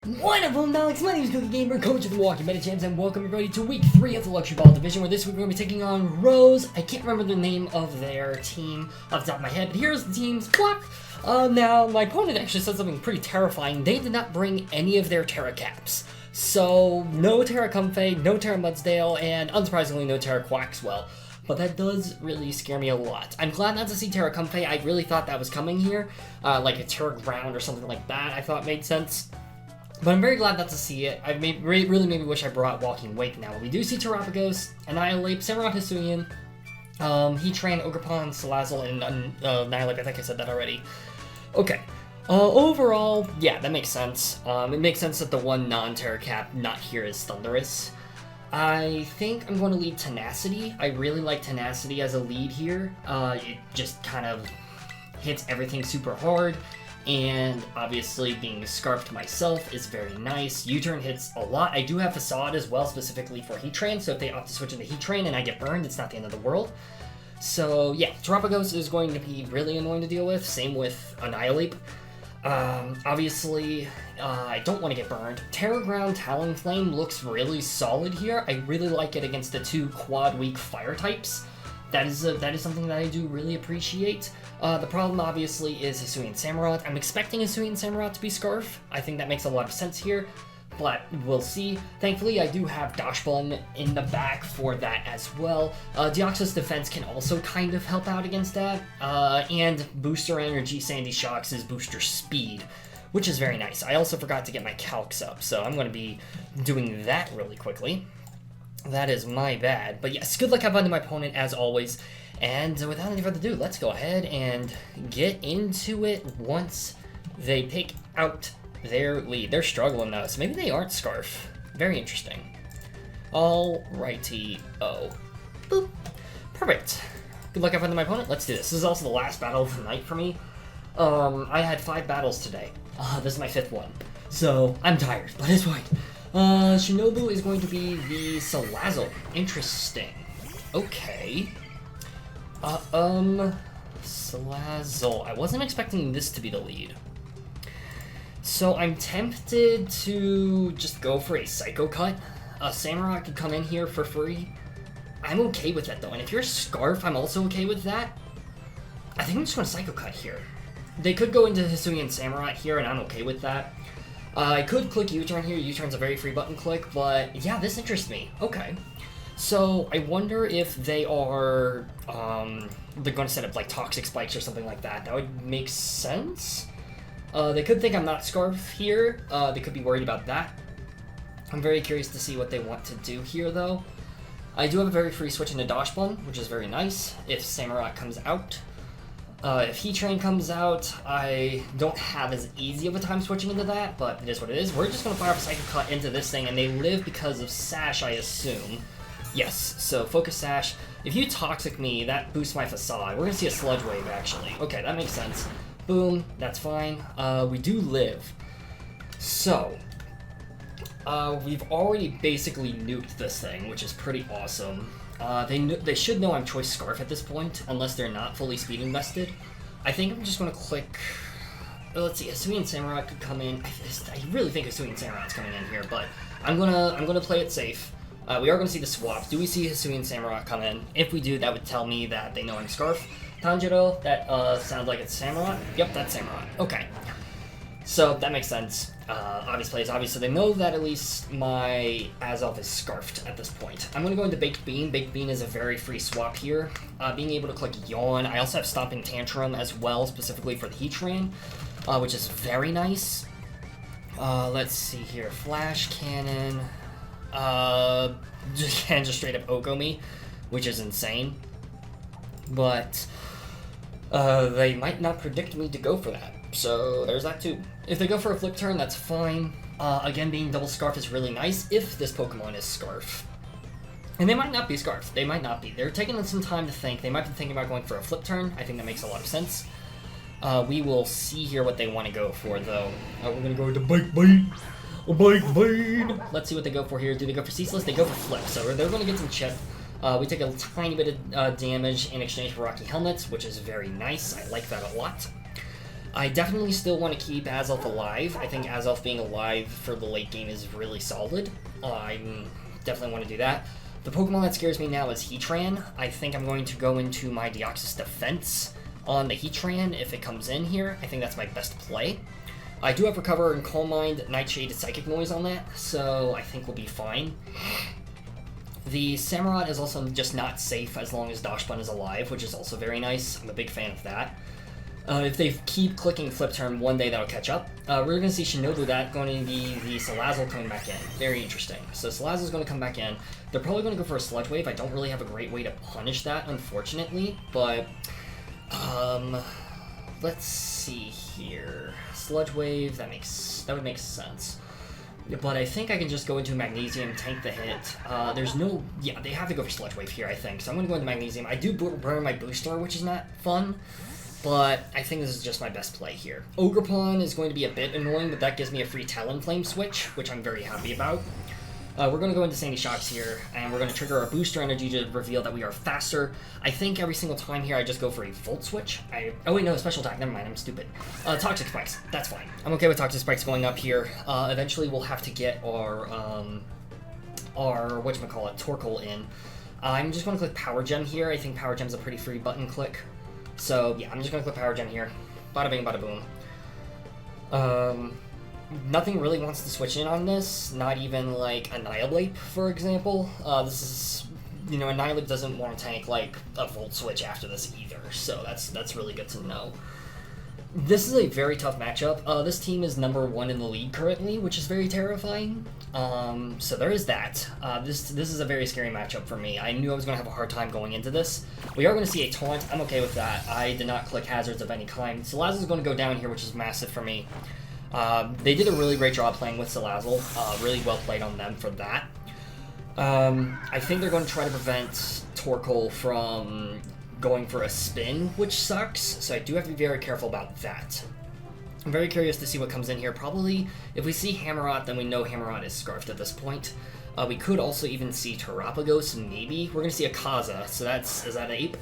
What up, Homedawgs? My name is Gokey Gamer, coach of the Milwaukee Medichams, and welcome everybody to week 3 of the Luxuryball division, where this week we're going to be taking on Rose. I can't remember the name of their team off the top of my head, but here's the team's block. Now, my opponent actually said something pretty terrifying. They did not bring any of their Terra Caps. So, no Terra Comfey, no Terra Mudsdale, and unsurprisingly, no Terra Quaxwell. But that does really scare me a lot. I'm glad not to see Terra Comfey. I really thought that was coming here. Like a Terra Ground or something like that, I thought made sense. But I'm very glad not to see it. Really made me wish I brought Walking Wake now. We do see Terrapagos, Annihilate, Samurott Hisuian, Heatran, Ogerpon, Salazzle, and Annihilate. I think I said that already. Okay. Overall, yeah, that makes sense. It makes sense that the one non-Terra Cap not here is Thundurus. I think I'm going to lead Tenacity. I really like Tenacity as a lead here. It just kind of hits everything super hard. And obviously being Scarfed myself is very nice. U-turn hits a lot. I do have Facade as well, specifically for Heatran, so if they opt to switch into Heatran and I get burned, it's not the end of the world. So yeah, Terrapagos is going to be really annoying to deal with. Same with Annihilate. Obviously, I don't want to get burned. Terra Ground Talonflame looks really solid here. I really like it against the two quad weak fire types. That is something that I do really appreciate. The problem, obviously, is Hisuian Samurott. I'm expecting Hisuian Samurott to be Scarf. I think that makes a lot of sense here, but we'll see. Thankfully, I do have Dashbun in the back for that as well. Deoxys Defense can also kind of help out against that, and Booster Energy Sandy Shocks is Booster Speed, which is very nice. I also forgot to get my Calcs up, so I'm going to be doing that really quickly. That is my bad. But yes, good luck have fun to my opponent as always. And without any further ado, let's go ahead and get into it once they pick out their lead. They're struggling though, so maybe they aren't Scarf. Very interesting. Alrighty. Oh. Boop. Perfect. Good luck have fun to my opponent. Let's do this. This is also the last battle of the night for me. I had 5 battles today. This is my 5th one. So, I'm tired, but it's fine. Shinobu is going to be the Salazzle. Interesting. Okay. Salazzle. I wasn't expecting this to be the lead. So I'm tempted to just go for a Psycho Cut. Samurott could come in here for free. I'm okay with that though, and if you're Scarf, I'm also okay with that. I think I'm just going to Psycho Cut here. They could go into Hisuian Samurott here, and I'm okay with that. I could click U-turn here. U-turn's a very free button click, but yeah, this interests me. Okay. So I wonder if they are, they're going to set up like Toxic Spikes or something like that. That would make sense. They could think I'm not Scarf here. They could be worried about that. I'm very curious to see what they want to do here, though. I do have a very free switch into Dashbun, which is very nice if Samurott comes out. If Heatran comes out, I don't have as easy of a time switching into that, but it is what it is. We're just going to fire up a Psychic Cut into this thing, and they live because of Sash, I assume. Yes, so Focus Sash. If you Toxic me, that boosts my Facade. We're going to see a Sludge Wave, actually. Okay, that makes sense. Boom, that's fine. We do live. So, we've already basically nuked this thing, which is pretty awesome. They should know I'm Choice Scarf at this point, unless they're not fully speed invested. I think I'm just going to click... Let's see, Hisuian Samurott could come in. I really think Hisuian Samurott's coming in here, but I'm gonna play it safe. We are going to see the swap. Do we see Hisuian Samurott come in? If we do, that would tell me that they know I'm Scarf. Tanjiro, that sounds like it's Samurott. Yep, that's Samurott. Okay. So, that makes sense. Obvious plays, obviously they know that at least my Azelf is Scarfed at this point. I'm going to go into Baked Bean. Baked Bean is a very free swap here. Being able to click Yawn. I also have Stomping Tantrum as well, specifically for the Heatran, which is very nice. Let's see here. Flash Cannon. Just straight up Oko me, which is insane. But they might not predict me to go for that. So there's that too. If they go for a flip turn, that's fine. Again, being double Scarf is really nice if this Pokemon is Scarf. And they might not be Scarf. They might not be. They're taking some time to think. They might be thinking about going for a flip turn. I think that makes a lot of sense. We will see here what they want to go for, though. We're going to go to Bike Bane. Bike Bane. Let's see what they go for here. Do they go for Ceaseless? They go for Flip. So they're going to get some chip. We take a tiny bit of damage in exchange for Rocky Helmets, which is very nice. I like that a lot. I definitely still want to keep Azelf alive. I think Azelf being alive for the late game is really solid. I definitely want to do that. The Pokemon that scares me now is Heatran. I think I'm going to go into my Deoxys defense on the Heatran if it comes in here. I think that's my best play. I do have Recover and Calm Mind, Nightshade, Psychic Noise on that, so I think we'll be fine. The Samurott is also just not safe as long as Dachshund is alive, which is also very nice. I'm a big fan of that. If they keep clicking Flip Turn, one day that'll catch up. We're going to see Shinobu that going to be the Salazzle coming back in. Very interesting. So Salazzle's going to come back in. They're probably going to go for a Sludge Wave. I don't really have a great way to punish that, unfortunately, but let's see here. Sludge Wave, that would make sense. But I think I can just go into Magnesium, tank the hit. There's no... Yeah, they have to go for Sludge Wave here, I think. So I'm going to go into Magnesium. I do burn my Booster, which is not fun, but I think this is just my best play here. Ogerpon is going to be a bit annoying, but that gives me a free Talonflame switch, which I'm very happy about. We're going to go into Sandy Shocks here, and we're going to trigger our Booster Energy to reveal that we are faster. I think every single time here I just go for a Volt Switch. Oh wait, no, Special Attack, never mind, I'm stupid. Toxic Spikes, that's fine. I'm okay with Toxic Spikes going up here. Eventually we'll have to get our whatchamacallit, Torkoal in. I'm just going to click Power Gem here. I think Power Gem's a pretty free button click. So yeah, I'm just going to click Power Gem here. Bada bing, bada boom. Nothing really wants to switch in on this, not even like Annihilate, for example. This is, you know, Annihilate doesn't want to tank like a Volt Switch after this either, so that's really good to know. This is a very tough matchup. This team is #1 in the league currently, which is very terrifying. So there is that. This is a very scary matchup for me. I knew I was going to have a hard time going into this. We are going to see a Taunt. I'm okay with that. I did not click Hazards of any kind. Salazzle is going to go down here, which is massive for me. They did a really great job playing with Salazzle. Really well played on them for that. I think they're going to try to prevent Torkoal from going for a spin, which sucks, so I do have to be very careful about that. I'm very curious to see what comes in here. Probably, if we see Hammerot, then we know Hammerot is Scarfed at this point. We could also even see Terapagos, maybe. We're going to see a Kaza, so is that Ape?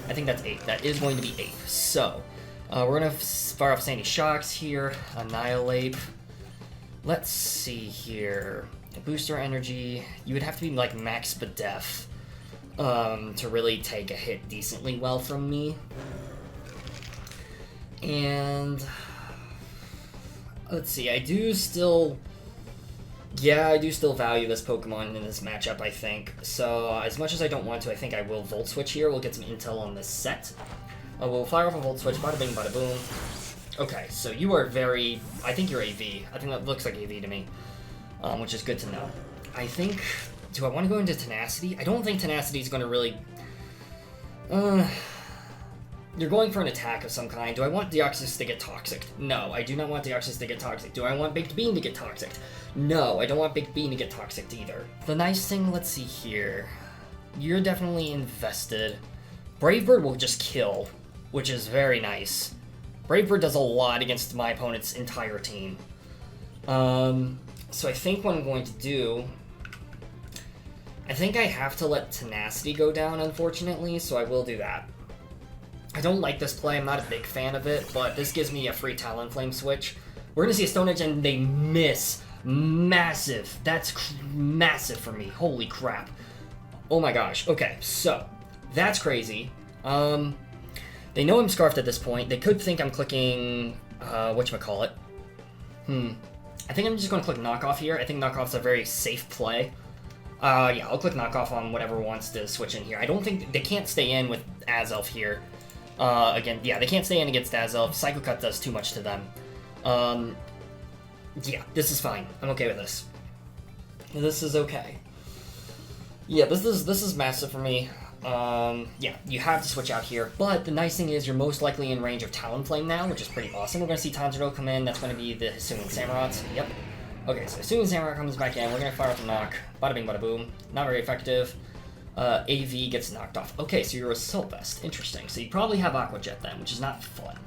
I think that's Ape. That is going to be Ape. So, we're going to fire off Sandy Shocks here, Annihilate. Let's see here. Booster Energy, you would have to be like max Bedef to really take a hit decently well from me. And let's see, I do still value this Pokemon in this matchup, I think. So as much as I don't want to, I think I will Volt Switch here. We'll get some intel on this set. We'll fire off a Volt Switch, bada bing, bada boom. Okay, so you are I think you're AV. I think that looks like AV to me, which is good to know. I think, do I want to go into Tenacity? I don't think Tenacity is going to really... You're going for an attack of some kind. Do I want Deoxys to get Toxic? No, I do not want Deoxys to get Toxic. Do I want Baked Bean to get Toxic? No, I don't want Baked Bean to get Toxic either. The nice thing, let's see here. You're definitely invested. Brave Bird will just kill, which is very nice. Brave Bird does a lot against my opponent's entire team. So I think what I'm going to do... I think I have to let Tenacity go down, unfortunately, so I will do that. I don't like this play, I'm not a big fan of it, but this gives me a free Talonflame switch. We're going to see a Stone Edge and they miss. Massive. That's massive for me. Holy crap. Oh my gosh. Okay, so that's crazy. They know I'm Scarfed at this point. They could think I'm clicking, whatchamacallit. I think I'm just going to click Knockoff here. I think Knockoff's a very safe play. Yeah, I'll click Knockoff on whatever wants to switch in here. I don't think... They can't stay in with Azelf here. Again, yeah, they can't stay in against Azelf. Psycho Cut does too much to them. Yeah, this is fine. I'm okay with this. This is okay. Yeah, this is massive for me. Yeah, you have to switch out here. But the nice thing is you're most likely in range of Talonflame now, which is pretty awesome. We're going to see Tanjiro come in. That's going to be the Hisuian Samurott. Yep. Okay, so Hisuian Samurott comes back in. We're going to fire off a knock. Bada bing, bada boom. Not very effective. AV gets knocked off. Okay, so you're Assault Vest. Interesting. So you probably have Aqua Jet then, which is not fun.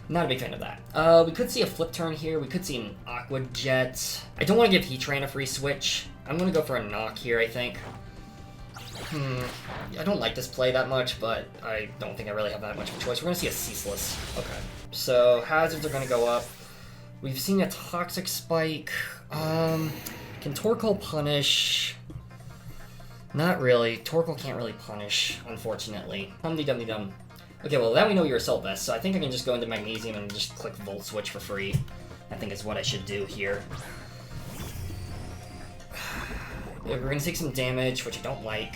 Not a big fan of that. We could see a Flip Turn here. We could see an Aqua Jet. I don't want to give Heatran a free switch. I'm going to go for a knock here, I think. I don't like this play that much, but I don't think I really have that much of a choice. We're gonna see a Ceaseless. Okay. So hazards are gonna go up. We've seen a Toxic Spike. Can Torkoal punish? Not really. Torkoal can't really punish, unfortunately. Dum-de-dum-de-dum. Okay, well, now we know you're Assault Vest, so I think I can just go into Magnesium and just click Volt Switch for free. I think is what I should do here. We're gonna take some damage, which I don't like.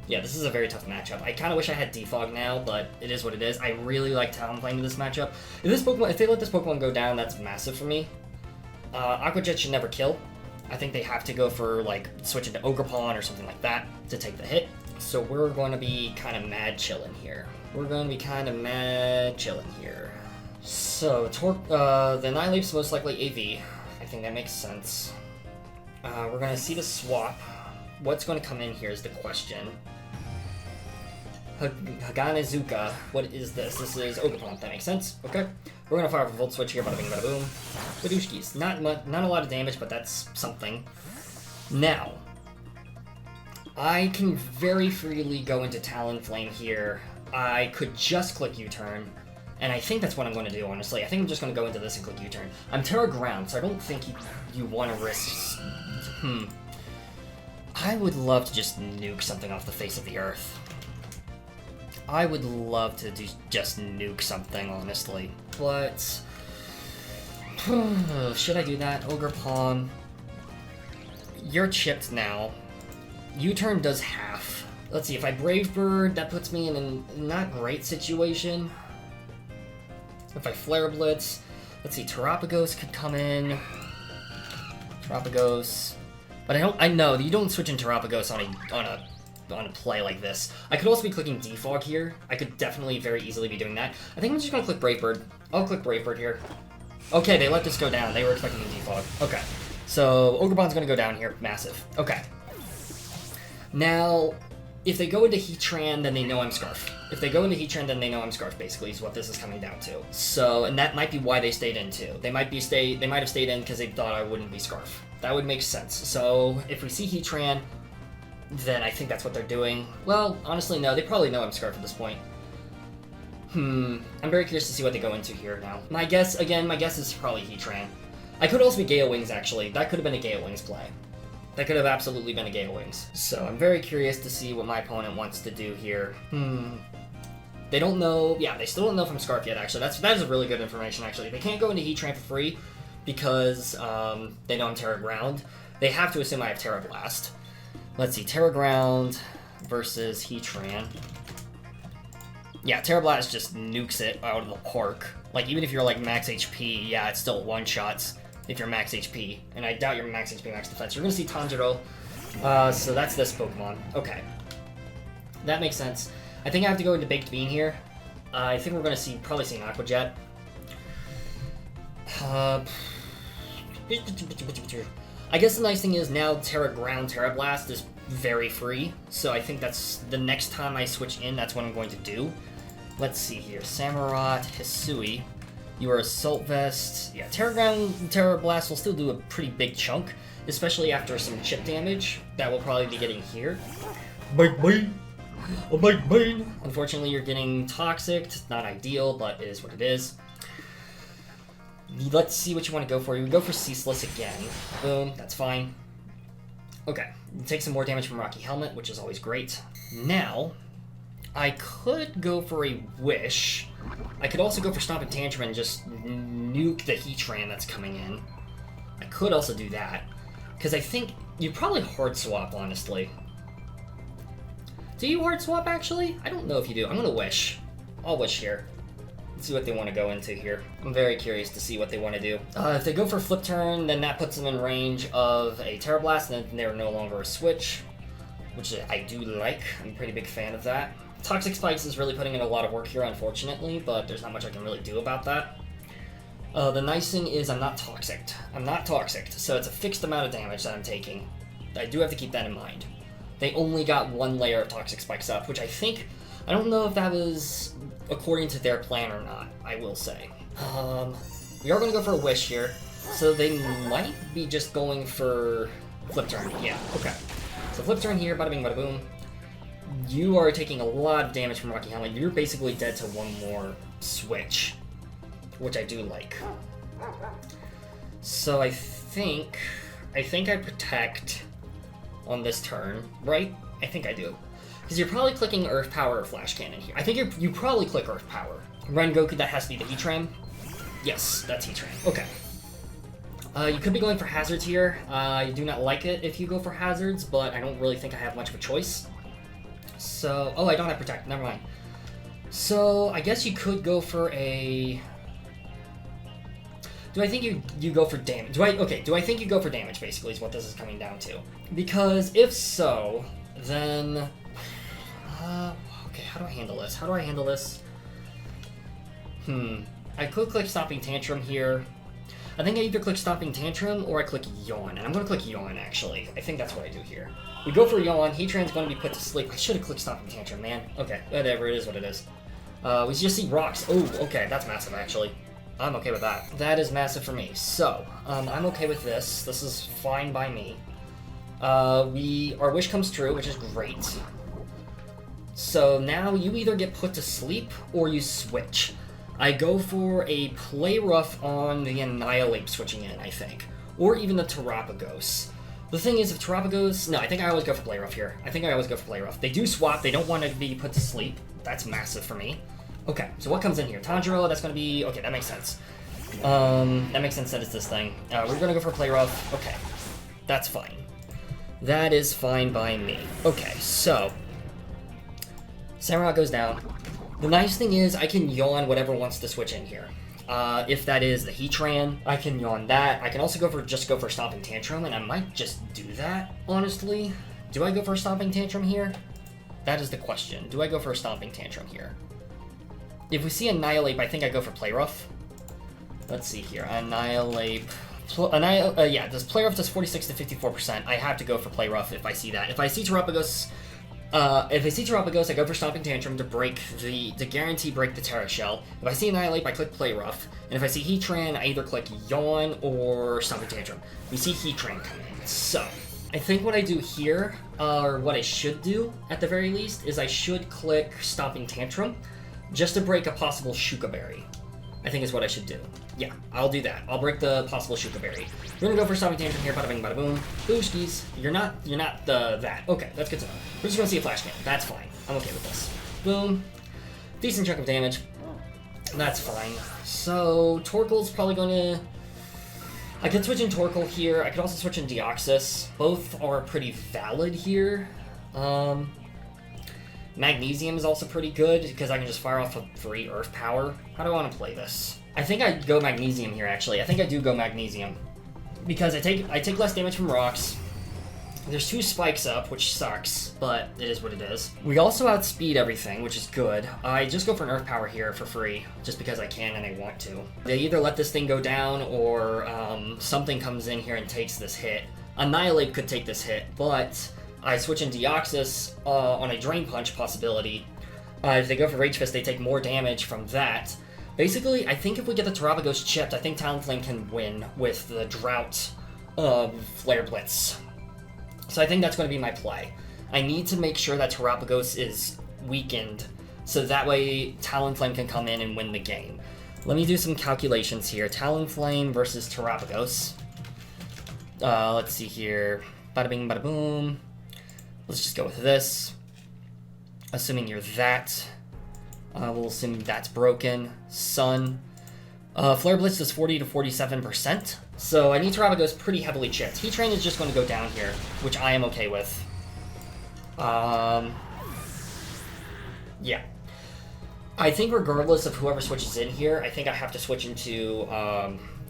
Yeah, this is a very tough matchup. I kind of wish I had Defog now, but it is what it is. I really like Talonflame in this matchup. If they let this Pokemon go down, that's massive for me. Aqua Jet should never kill. I think they have to go for, like, switch into Ogerpon or something like that to take the hit. So we're going to be kind of mad chillin' here. So, the Annihilape's most likely AV. I think that makes sense. We're going to see the swap. What's going to come in here is the question. Haganezuka, what is this? This is Ogerpon, that makes sense. Okay. We're going to fire a Volt Switch here, bada bing, bada boom. Whadduskis. Not a lot of damage, but that's something. Now, I can very freely go into Talonflame here. I could just click U-turn, and I think that's what I'm going to do, honestly. I think I'm just going to go into this and click U-turn. I'm Terra Ground, so I don't think you want to risk... I would love to just nuke something off the face of the earth. I would love to just nuke something, honestly. But... should I do that? Ogerpon. You're chipped now. U-turn does half. Let's see, if I Brave Bird, that puts me in a not great situation. If I Flare Blitz, let's see, Terapagos could come in. Terapagos. But I know you don't switch in Terapagos on a play like this. I could also be clicking Defog here. I could definitely very easily be doing that. I think I'm just gonna click Brave Bird. I'll click Brave Bird here. Okay, they let this go down. They were expecting a Defog. Okay. So Ogerpon's gonna go down here. Massive. Okay. Now, if they go into Heatran, then they know I'm Scarf. If they go into Heatran, then they know I'm Scarf, basically, is what this is coming down to. So, and that might be why they stayed in, too. They might have stayed in because they thought I wouldn't be Scarf. That would make sense. So, if we see Heatran, then I think that's what they're doing. Well, honestly, no. They probably know I'm Scarf at this point. I'm very curious to see what they go into here now. My guess is probably Heatran. I could also be Gale Wings, actually. That could have been a Gale Wings play. That could have absolutely been a Gale Wings. So I'm very curious to see what my opponent wants to do here. They don't know... Yeah, they still don't know if I'm Scarf yet, actually. That is really good information, actually. They can't go into Heatran for free because they know I'm Terra Ground. They have to assume I have Terra Blast. Let's see, Terra Ground versus Heatran. Yeah, Terra Blast just nukes it out of the park. Like, even if you're, like, max HP, yeah, it's still one-shots if you're max HP. And I doubt you're max HP, max defense. You're gonna see Tanjiro. So that's this Pokemon. Okay. That makes sense. I think I have to go into Baked Bean here. I think we're gonna probably see an Aqua Jet. I guess the nice thing is now Terra Ground, Terra Blast is very free. So I think that's the next time I switch in, that's what I'm going to do. Let's see here. Samurott, Hisui. You are Assault Vest. Yeah, Terra Ground, Terra Blast will still do a pretty big chunk, especially after some chip damage that we'll probably be getting here. Bite Bane! A Bite Bane! Unfortunately, you're getting Toxic. It's not ideal, but it is what it is. Let's see what you want to go for. You would go for Ceaseless again. Boom, that's fine. Okay, take some more damage from Rocky Helmet, which is always great. Now, I could go for a Wish. I could also go for Stomp and Tantrum and just nuke the Heatran that's coming in. I could also do that. Because I think you probably Hard Swap, honestly. Do you Hard Swap, actually? I don't know if you do. I'm going to Wish. I'll Wish here. Let's see what they want to go into here. I'm very curious to see what they want to do. If they go for Flip Turn, then that puts them in range of a Terra Blast, and then they're no longer a Switch, which I do like. I'm a pretty big fan of that. Toxic Spikes is really putting in a lot of work here, unfortunately, but there's not much I can really do about that. The nice thing is I'm not Toxic. I'm not Toxic, so it's a fixed amount of damage that I'm taking. I do have to keep that in mind. They only got one layer of Toxic Spikes up, which I don't know if that was according to their plan or not, I will say. We are going to go for a Wish here, so they might be just going for Flip Turn. Yeah, okay. So flip turn here, bada bing, bada boom. You are taking a lot of damage from Rocky Helmet. You're basically dead to one more switch, which I do like. So I think I protect on this turn, right? I think I do. Because you're probably clicking Earth Power or Flash Cannon here. I think you probably click Earth Power. Rengoku, that has to be the Heatran. Yes, that's Heatran. Okay. You could be going for hazards here. I do not like it if you go for hazards, but I don't really think I have much of a choice. So, oh, I don't have protect. Never mind. So, I guess you could go for a... Do I think you go for damage? Do I think you go for damage, basically, is what this is coming down to. Because if so, then... okay, how do I handle this? I could click Stomping Tantrum here. I think I either click Stomping Tantrum or I click Yawn. And I'm going to click Yawn, actually. I think that's what I do here. We go for Yawn. Heatran's going to be put to sleep. I should have clicked Stomping Tantrum, man. Okay, whatever. It is what it is. We just see rocks. Oh, okay. That's massive, actually. I'm okay with that. That is massive for me. So, I'm okay with this. This is fine by me. Our wish comes true, which is great. So now you either get put to sleep or you switch. I go for a Play Rough on the Annihilate switching in, I think. Or even the Terapagos. The thing is, if Terapagos... No, I think I always go for Play Rough here. They do swap. They don't want to be put to sleep. That's massive for me. Okay, so what comes in here? Tanjiro, that's going to be... Okay, that makes sense. That makes sense that it's this thing. We're going to go for Play Rough. Okay, that's fine. That is fine by me. Okay, so... Samurai goes down. The nice thing is I can yawn whatever wants to switch in here. If that is the Heatran, I can yawn that. I can also go for Stomping Tantrum, and I might just do that, honestly. Do I go for a Stomping Tantrum here? That is the question. Do I go for a Stomping Tantrum here? If we see Annihilate, I think I go for Play Rough. Let's see here. Annihilate. Yeah, this Play Rough does 46 to 54%. I have to go for Play Rough if I see that. If I see Terapagos, I go for Stomping Tantrum to guarantee break the Terra Shell. If I see Annihilate, I click Play Rough. And if I see Heatran, I either click Yawn or Stomping Tantrum. We see Heatran come in. So, I think what I do here, or what I should do, at the very least, is I should click Stomping Tantrum, just to break a possible Shuka Berry. I think is what I should do. Yeah, I'll do that. I'll break the possible Shuka Berry. We're gonna go for Stomping Tantrum here, bada bing, bada boom. BLUESKYs, you're not that. Okay, that's good to know. We're just gonna see a Flash Cannon. That's fine. I'm okay with this. Boom. Decent chunk of damage. That's fine. So, Torkoal's probably gonna... I could switch in Torkoal here. I could also switch in Deoxys. Both are pretty valid here. Magnesium is also pretty good, because I can just fire off a free Earth Power. How do I want to play this? I think I'd go Magnesium here, actually. I think I do go Magnesium. Because I take less damage from rocks. There's 2 spikes up, which sucks, but it is what it is. We also outspeed everything, which is good. I just go for an Earth Power here for free, just because I can and I want to. They either let this thing go down, or something comes in here and takes this hit. Annihilate could take this hit, but... I switch in Deoxys on a Drain Punch possibility. If they go for Rage Fist, they take more damage from that. Basically, I think if we get the Terapagos chipped, I think Talonflame can win with the Drought of Flare Blitz. So I think that's going to be my play. I need to make sure that Terapagos is weakened, so that way Talonflame can come in and win the game. Let me do some calculations here. Talonflame versus Terapagos. Let's see here. Bada bing, bada boom. Let's just go with this. Assuming you're that. We'll assume that's broken. Sun. Flare Blitz does 40 to 47%. So I need Terapagos pretty heavily chipped. Heatran is just going to go down here, which I am okay with. Yeah. I think regardless of whoever switches in here, I think I have to switch into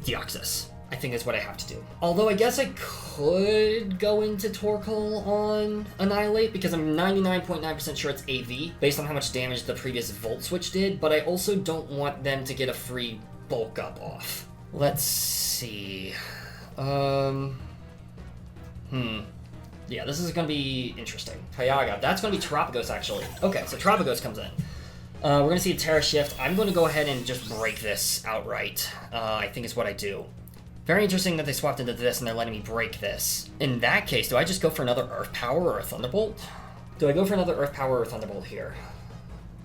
Deoxys. I think that's what I have to do. Although I guess I could go into Torkoal on Annihilate, because I'm 99.9% sure it's AV, based on how much damage the previous Volt Switch did, but I also don't want them to get a free bulk up off. Let's see. Yeah, this is going to be interesting. Kayaga, that's going to be Terapagos, actually. Okay, so Terapagos comes in. We're going to see a Terra Shift. I'm going to go ahead and just break this outright, I think is what I do. Very interesting that they swapped into this and they're letting me break this. In that case, do I just go for another Earth Power or a Thunderbolt? Do I go for another Earth Power or a Thunderbolt here?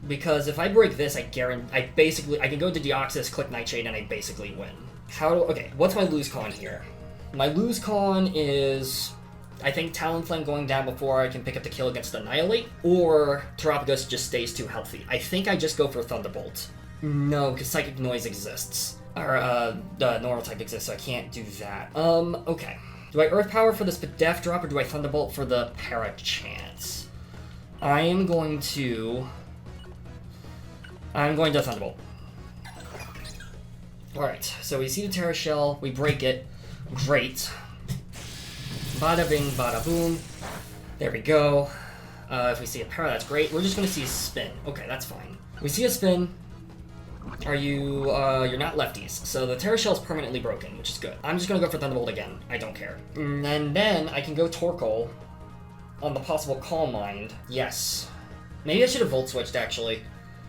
Because if I break this, I can go to Deoxys, click Nightshade, and I basically win. Okay, what's my lose con here? My lose con is, I think, Talonflame going down before I can pick up the kill against Annihilate, or Terapagos just stays too healthy. I think I just go for Thunderbolt. No, because Psychic Noise exists. Or, Normal type exists, so I can't do that. Okay. Do I Earth Power for this Death Drop, or do I Thunderbolt for the Para Chance? I'm going to Thunderbolt. Alright, so we see the Terra Shell, we break it. Great. Bada bing, bada boom. There we go. If we see a Para, that's great. We're just gonna see a spin. Okay, that's fine. We see a spin. You're not lefties, so the Terra Shell is permanently broken, which is good. I'm just gonna go for Thunderbolt again. I don't care. And then I can go Torkoal on the possible Calm Mind. Yes. Maybe I should have Volt Switched, actually.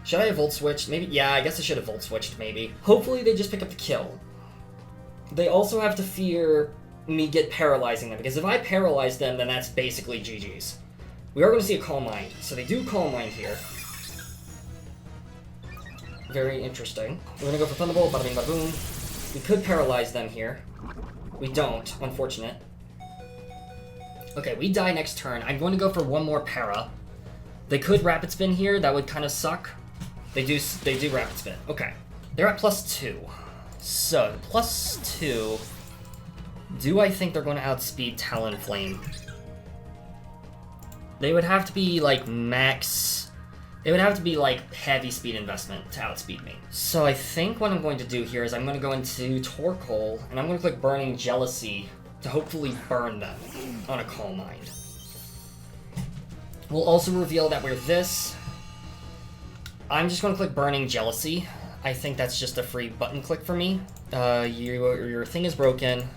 Should I have Volt Switched? Maybe, yeah, I guess I should have Volt Switched, maybe. Hopefully they just pick up the kill. They also have to fear me paralyzing them, because if I paralyze them, then that's basically GG's. We are going to see a Calm Mind, so they do Calm Mind here. Very interesting. We're going to go for Thunderbolt, bada bing, bada boom. We could paralyze them here. We don't, unfortunate. Okay, we die next turn. I'm going to go for one more Para. They could Rapid Spin here, that would kind of suck. They do Rapid Spin. Okay. They're at +2. So, +2. Do I think they're going to outspeed Talonflame? They would have to be, like, max... It would have to be, like, heavy speed investment to outspeed me. So I think what I'm going to do here is I'm going to go into Torkoal, and I'm going to click Burning Jealousy to hopefully burn them on a Calm Mind. We'll also reveal that we're this. I'm just going to click Burning Jealousy. I think that's just a free button click for me. Your thing is broken.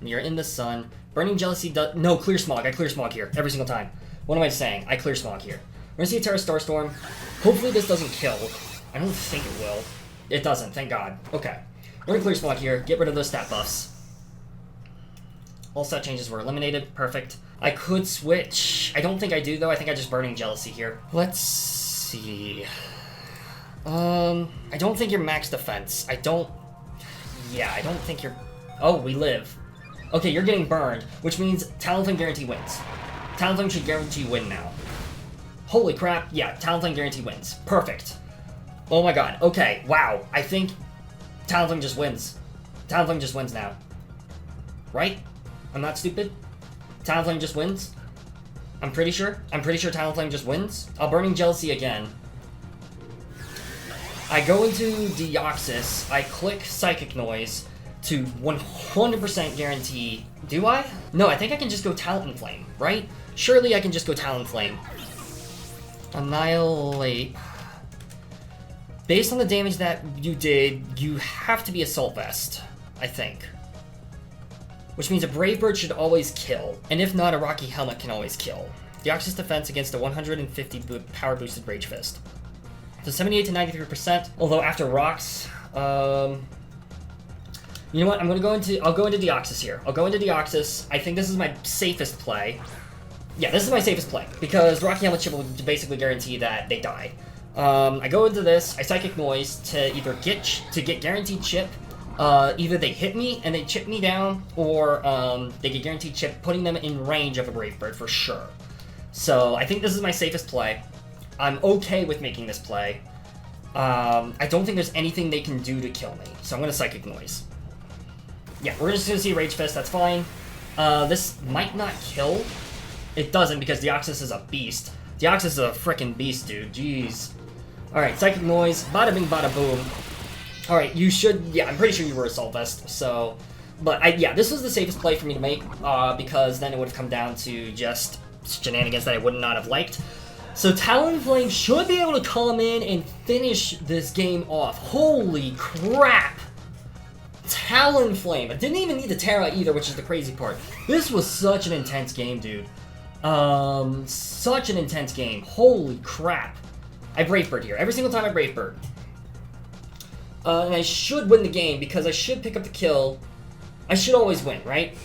You're in the sun. Burning Jealousy does... No, Clear Smog. I Clear Smog here every single time. What am I saying? I Clear Smog here. We're gonna see a Terra Starstorm. Hopefully this doesn't kill. I don't think it will. It doesn't, thank God. Okay. We're gonna Clear Smog here. Get rid of those stat buffs. All stat changes were eliminated. Perfect. I could switch. I don't think I do, though. I think I just Burning Jealousy here. Let's see. I don't think you're max defense. I don't think you're... Oh, we live. Okay, you're getting burned, which means Talonflame guarantee wins. Talonflame should guarantee win now. Holy crap, yeah, Talonflame guarantee wins. Perfect. Oh my god, okay, wow. I think Talonflame just wins. Talonflame just wins now. Right? I'm not stupid? Talonflame just wins? I'm pretty sure Talonflame just wins. I'll Burning Jealousy again. I go into Deoxys, I click Psychic Noise to 100% guarantee... Do I? No, I think I can just go Talonflame, right? Surely I can just go Talonflame. Annihilate. Based on the damage that you did, you have to be Assault Vest, I think. Which means a Brave Bird should always kill, and if not, a Rocky Helmet can always kill. Deoxys defense against a 150 power boosted Rage Fist. So 78 to 93%, although after rocks, you know what, I'll go into Deoxys here. I'll go into Deoxys. I think this is my safest play. Yeah, this is my safest play, because Rocky Helmet Chip will basically guarantee that they die. I go into this, I Psychic Noise to either get guaranteed chip, either they hit me and they chip me down, or they get guaranteed chip, putting them in range of a Brave Bird for sure. So I think this is my safest play. I'm okay with making this play. I don't think there's anything they can do to kill me, so I'm going to Psychic Noise. Yeah, we're just going to see Rage Fist, that's fine. This might not kill. It doesn't, because Deoxys is a beast. Deoxys is a frickin' beast, dude. Jeez. Alright, Psychic Noise. Bada bing, bada boom. Alright, you should... Yeah, I'm pretty sure you were Assault Vest, so... But, yeah, this was the safest play for me to make, because then it would have come down to just shenanigans that I would not have liked. So Talonflame should be able to come in and finish this game off. Holy crap! Talonflame. I didn't even need the Terra either, which is the crazy part. This was such an intense game, dude. Such an intense game. Holy crap. I Brave Bird here. Every single time I Brave Bird. And I should win the game, because I should pick up the kill I should always win, right?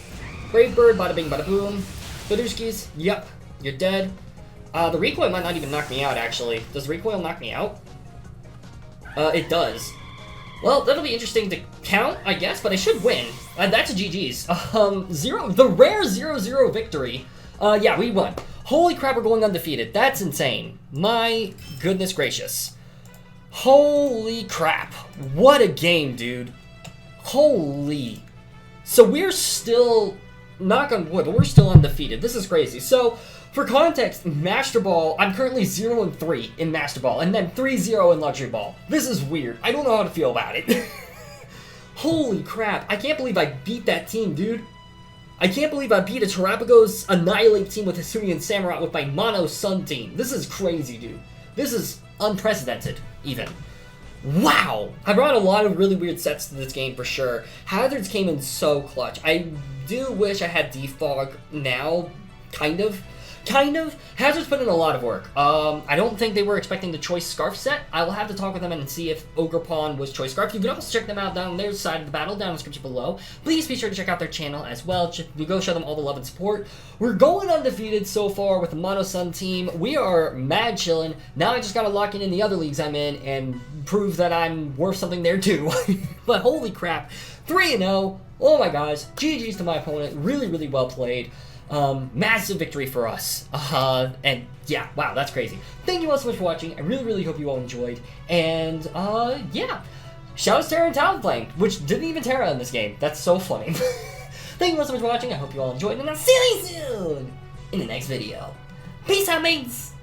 Brave Bird, bada bing, bada boom. BLUESKYs, yep, you're dead. The recoil might not even knock me out, actually. Does recoil knock me out? It does. Well, that'll be interesting to count, I guess, but I should win. That's a GG's. The rare 0-0 victory. Yeah, we won. Holy crap, we're going undefeated. That's insane. My goodness gracious. Holy crap. What a game, dude. Holy. So we're still, knock on wood, but we're still undefeated. This is crazy. So, for context, Master Ball, I'm currently 0-3 in Master Ball, and then 3-0 in Luxuryball. This is weird. I don't know how to feel about it. Holy crap. I can't believe I beat that team, dude. I can't believe I beat a Terrapagos Annihilate team with Hisui and Samurott with my Mono Sun team. This is crazy, dude. This is unprecedented, even. Wow! I brought a lot of really weird sets to this game for sure. Hazards came in so clutch. I do wish I had Defog now, kind of. Hazards put in a lot of work. I don't think they were expecting the Choice Scarf set. I will have to talk with them and see if Ogre Pawn was Choice Scarf. You can also check them out down their side of the battle, down in the description below. Please be sure to check out their channel as well. We go show them all the love and support. We're going undefeated so far with the Mono Sun team. We are mad chillin'. Now I just gotta lock in the other leagues I'm in and prove that I'm worth something there too. But holy crap, 3-0. Oh my gosh, GG's to my opponent. Really, really well played. Massive victory for us. And yeah, wow, that's crazy. Thank you all so much for watching. I really, really hope you all enjoyed. And, yeah. Shout out to Terra and Talon playing, which didn't even Terra in this game. That's so funny. Thank you all so much for watching. I hope you all enjoyed, and I'll see you soon in the next video. Peace out, mates!